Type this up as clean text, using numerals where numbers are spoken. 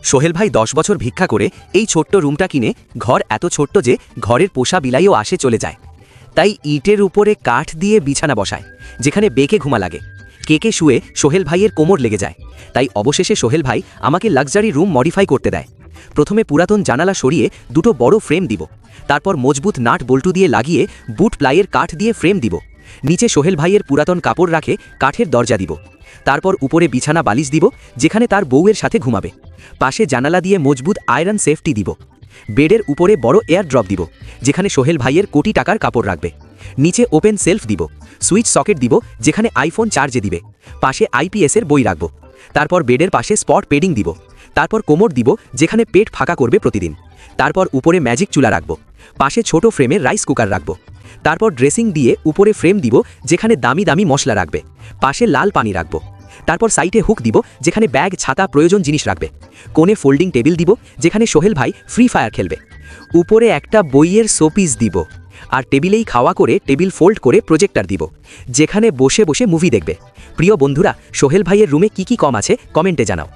সোহেল ভাই 10 বছর ভিক্ষা করে এই ছোট্ট রুমটা কিনে ঘর এত ছোট্ট যে ঘরের পোষা বিলাইও আসে চলে যায়। তাই ইটের উপরে কাঠ দিয়ে বিছানা বসায়, যেখানে বেঁকে ঘুমা লাগে। কেকে শুয়ে সোহেল ভাইয়ের কোমর লেগে যায়। তাই অবশেষে সোহেল ভাই আমাকে লাক্সারি রুম মডিফাই করতে দেয়। প্রথমে পুরাতন জানালা সরিয়ে দুটো বড় ফ্রেম দিব, তারপর মজবুত নাট বল্টু দিয়ে লাগিয়ে বুট প্লাইয়ের কাঠ দিয়ে ফ্রেম দিব। নিচে সোহেল ভাইয়ের পুরাতন কাপড় রাখে কাঠের দরজা দিব। তারপর উপরে বিছানা বালিশ দিব, যেখানে তার বউয়ের সাথে ঘুমাবে। পাশে জানালা দিয়ে মজবুত আয়রন সেফটি দিব। বেডের উপরে বড় এয়ার ড্রপ দিব, যেখানে সোহেল ভাইয়ের কোটি টাকার কাপড় রাখবে। নিচে ওপেন সেলফ দিব, সুইচ সকেট দিব, যেখানে আইফোন চার্জে দিবে। পাশে আইপিএসের বই রাখব। তারপর বেডের পাশে স্পট পেডিং দিব। তারপর কোমর দিব, যেখানে পেট ফাঁকা করবে প্রতিদিন। তারপর উপরে ম্যাজিক চুলা রাখব। পাশে ছোট ফ্রেমের রাইস কুকার রাখব। তারপর ড্রেসিং দিয়ে উপরে ফ্রেম দিব, যেখানে দামি দামি মশলা রাখবে। পাশে লাল পানি রাখব। তারপর সাইডে হুক দিব, যেখানে ব্যাগ ছাতা প্রয়োজন জিনিস রাখবে। কোণে ফোল্ডিং টেবিল দিব, যেখানে সোহেল ভাই ফ্রি ফায়ার খেলবে। উপরে একটা বইয়ের শোপিস দিব। আর টেবিলেই খাওয়া করে টেবিল ফোল্ড করে প্রজেক্টর দিব, যেখানে বসে বসে মুভি দেখবে। প্রিয় বন্ধুরা, সোহেল ভাইয়ের রুমে কি কম আছে কমেন্টে জানাও।